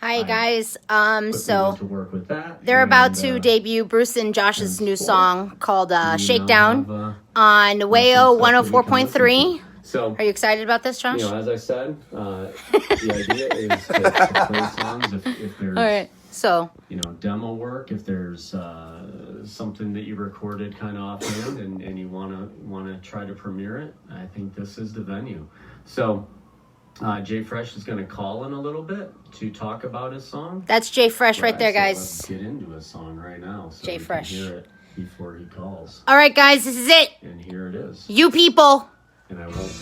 Hi guys. So to work with that. They're about to debut Bruce and Josh's new song called Shakedown on Wayo 104.3. So, are you excited about this, Josh? As I said, the idea is to play songs if there's, all right. So, demo work, if there's something that you recorded kind of offhand and you want to try to premiere it, I think this is the venue. So, Jay Fresh is going to call in a little bit to talk about his song. That's Jay Fresh right there, guys. Let's get into his song right now. So Jay Fresh. Can hear it before he calls. All right, guys, this is it. And here it is. You people. And I won't.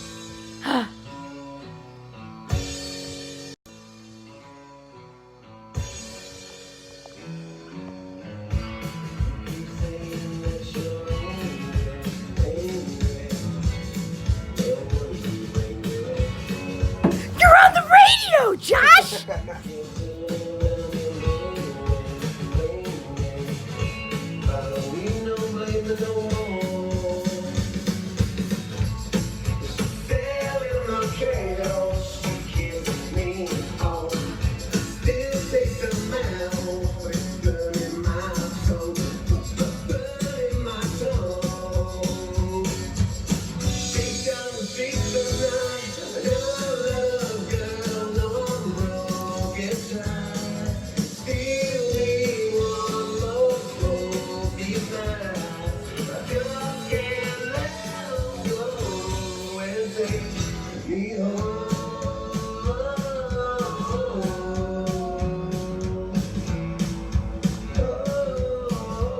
You're on the radio, Josh.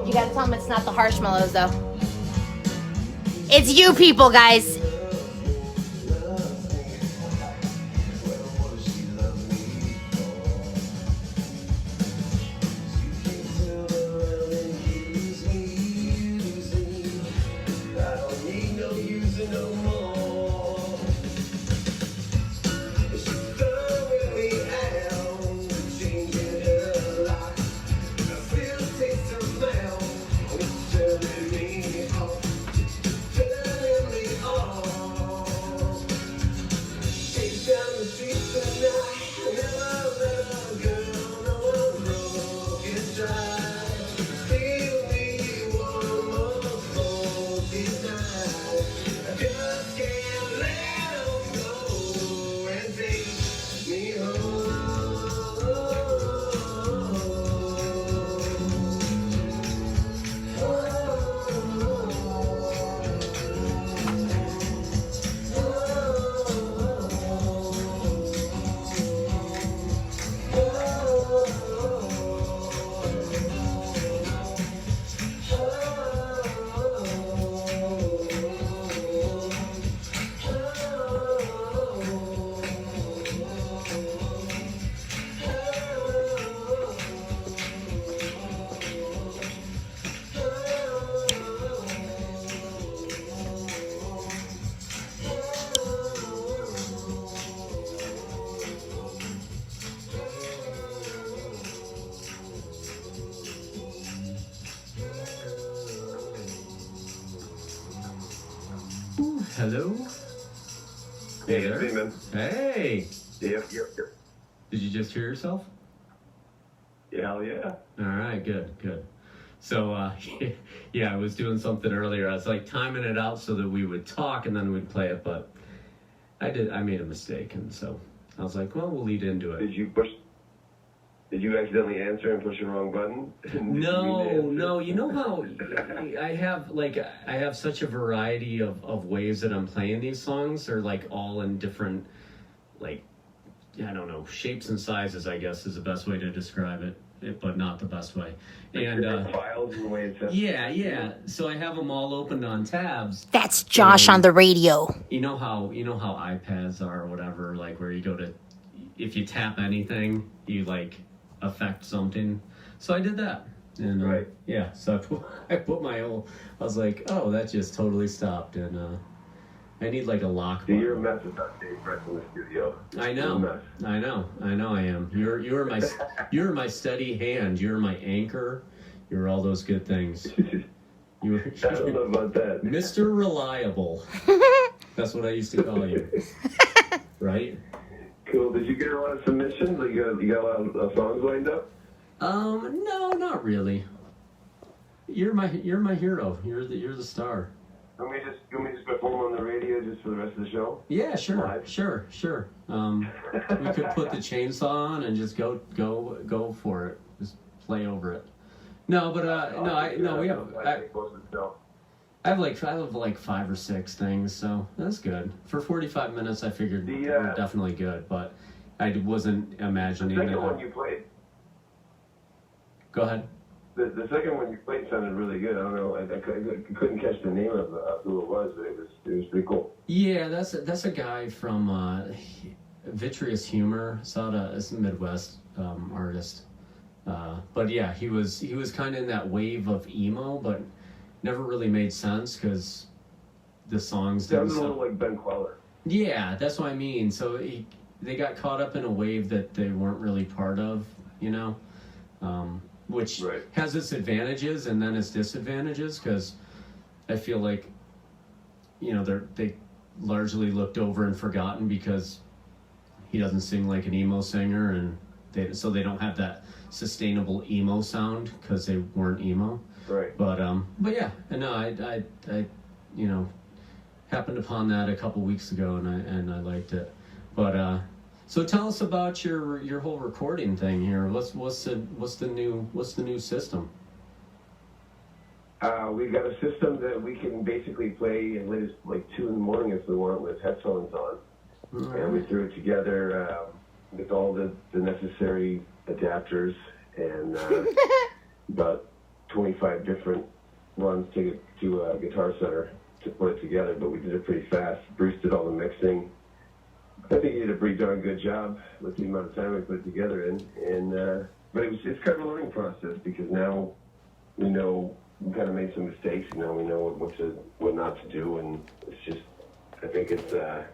You gotta tell them it's not the Marshmallows, though. It's you people, guys. Hello? Hey there. Man. Hey. Yep. Did you just hear yourself? Yeah, hell yeah. All right, good. So, yeah, I was doing something earlier. I was like timing it out so that we would talk and then we'd play it, but I made a mistake, and so I was like, well, we'll lead into it. Did you accidentally answer and push the wrong button? No. You know how I have such a variety of ways that I'm playing these songs. They're like all in different, like, I don't know, shapes and sizes, I guess is the best way to describe it, but not the best way. And files and the way it's yeah. So I have them all opened on tabs. That's Josh on the radio. You know how iPads are or whatever, like where you go to, if you tap anything, you like affect something. So I did that. And right. Yeah, so I put my old, I was like, oh, that just totally stopped, and I need like a lock button. You're a mess without Dave Fresh in the studio. I know I am. You're my steady hand, you're my anchor, you're all those good things. I don't know about that. Mr. Reliable. That's what I used to call you. Right? Cool. Did you get a lot of submissions? Like you got a lot of songs lined up? No, not really. You're my hero. You're the star. You want me to just perform on the radio just for the rest of the show? Yeah, sure, Live? sure. We could put the chainsaw on and just go for it. Just play over it. No, but we have. I have like 5 or 6 things, so that's good. For 45 minutes, I figured we're definitely good, but I wasn't imagining. The second one you played. Go ahead. The second one you played sounded really good. I don't know. I couldn't catch the name of who it was, but it was pretty cool. Yeah, that's a guy from Vitreous Humor. It's a Midwest artist. But yeah, he was kind of in that wave of emo, but never really made sense because the songs didn't sounded a little like Ben Queller. Yeah, that's what I mean. So they got caught up in a wave that they weren't really part of, which has its advantages and then its disadvantages, because I feel like they largely looked over and forgotten because he doesn't sing like an emo singer, and they don't have that sustainable emo sound because they weren't emo. Right. But yeah, no, I happened upon that a couple weeks ago, and I liked it. But so tell us about your whole recording thing here. What's the new system? We've got a system that we can basically play as late as like 2 a.m. if we want with headphones on. Right. And we threw it together with all the necessary adapters and about 25 different runs to Guitar Center to put it together, but we did it pretty fast. Bruce did all the mixing. I think he did a pretty darn good job with the amount of time we put it together in. But it's kind of a learning process because now we know we kind of made some mistakes. We know what not to do, and it's just, I think it's going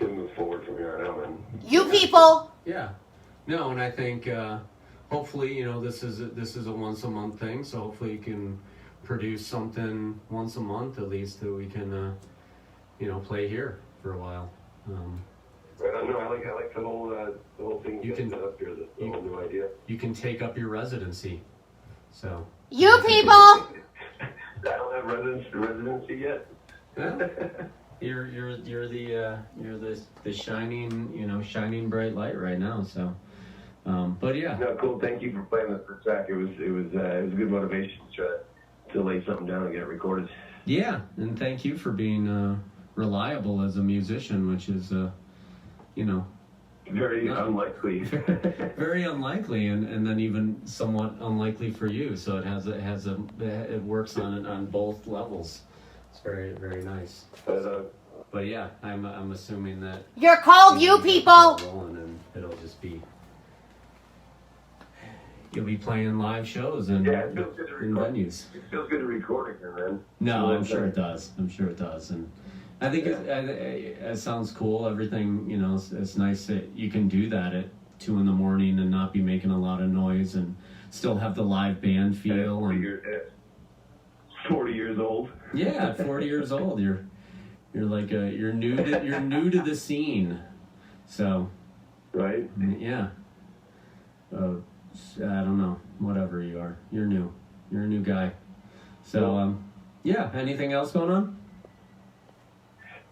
to move forward from here on out. And you people. Yeah. No, and I think hopefully this is a once a month thing. So hopefully you can produce something once a month at least that we can play here for a while. I don't know. I like the whole thing you can set up here. The whole new idea. You can take up your residency. So you people. I don't have residency yet. Well, you're the shining bright light right now. So, but yeah. No, cool. Thank you for playing the track. It was a good motivation to try to lay something down and get it recorded. Yeah, and thank you for being reliable as a musician, which is very unlikely. Very unlikely, and then even somewhat unlikely for you. So it works on both levels. It's very, very nice. But yeah, I'm assuming that you're called you people. Rolling, and it'll just be. You'll be playing live shows and it feels good to record. Venues. It feels good to record again, man. No, I'm sure it does. And I think it sounds cool. Everything, it's nice that you can do that at 2 a.m. and not be making a lot of noise and still have the live band feel. 40 years old. Yeah, at 40 years old, you're like you're new to the scene. So, right? Yeah. I don't know. Whatever you are, you're new. You're a new guy. So, yeah. Anything else going on?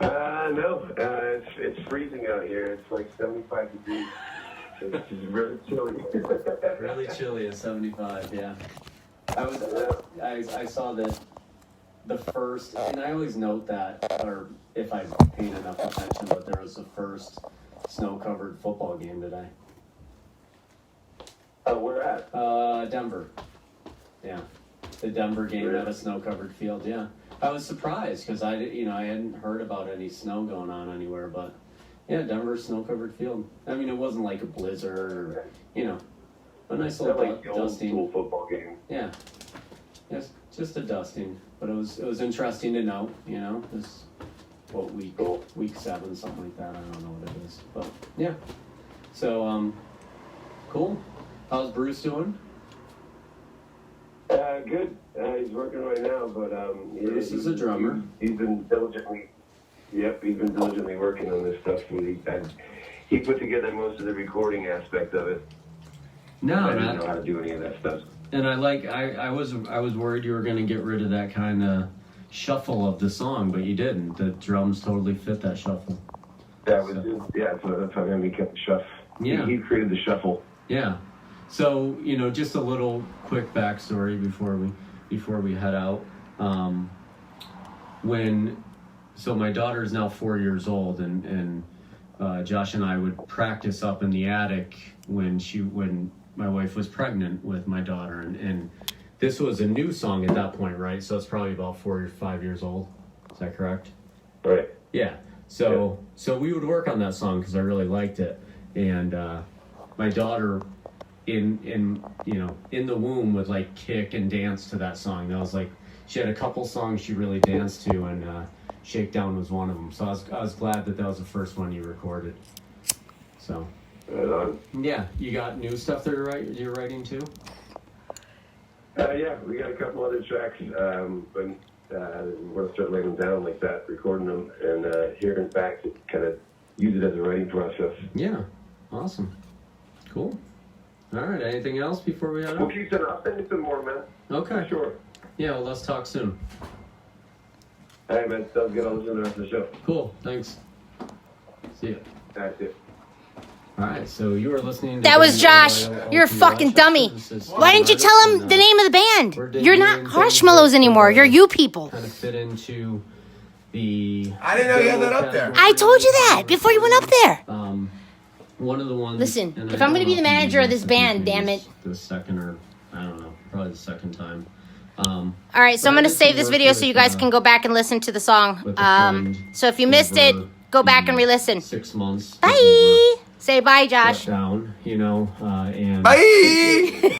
No. It's freezing out here. It's like 75 degrees. It's just really chilly. Really chilly at 75. Yeah. I saw that the first, and I always note that, or if I paid enough attention, but there was the first snow-covered football game today. Where at? Denver. Yeah, the Denver game at a snow-covered field. Yeah, I was surprised because I hadn't heard about any snow going on anywhere, but yeah, Denver snow-covered field. I mean, it wasn't like a blizzard or a nice little dusting. Old school football game. Yeah, yes, just a dusting, but it was interesting to note. This week 7, something like that. I don't know what it is, but yeah. So cool. How's Bruce doing? Good. He's working right now, but Bruce is a drummer. He's been diligently working on this stuff. he put together most of the recording aspect of it. No, I didn't know how to do any of that stuff. And I was worried you were going to get rid of that kind of shuffle of the song, but you didn't. The drums totally fit that shuffle. That was that's how he kept the shuffle. Yeah. He created the shuffle. Yeah. So, just a little quick backstory before we head out. So my daughter is now 4 years old, and Josh and I would practice up in the attic when my wife was pregnant with my daughter, and this was a new song at that point, right? So it's probably about 4 or 5 years old. Is that correct? Right. Yeah. So we would work on that song because I really liked it, and my daughter in the womb would like kick and dance to that song. That was like, she had a couple songs she really danced to, and Shakedown was one of them. So I was glad that was the first one you recorded. So Right on. yeah, you got new stuff that you're writing too? Yeah, we got a couple other tracks, but we're gonna start laying them down like that, recording them, and hearing back to kind of use it as a writing process. Yeah, awesome, cool. All right, anything else before we head We'll out? keep that up. Send you some more, man. Okay. Sure. Yeah, well, let's talk soon. All right, man. Sounds good. I'll listen to the rest of the show. Cool, thanks. See ya. That's it. All right, so you were listening to... That was Josh. WYO You're a fucking dummy. This is Why didn't you tell him the name of the we're band? You're not debuting Marshmallows things anymore. that You're you people. kind of fit into the... I didn't know you had that up there. I told you that before you went up there. One of the ones... Listen, and if I I'm don't gonna be know the if you manager of used this band, I think damn it's it. The second or, I don't know, probably the second time. All right, so I'm But I going to did save some this work video so with, you guys can go back and listen to the song. with a friend So if you missed it, over go back and the re-listen. 6 months. Bye. Say bye, Josh. Down, and... Bye.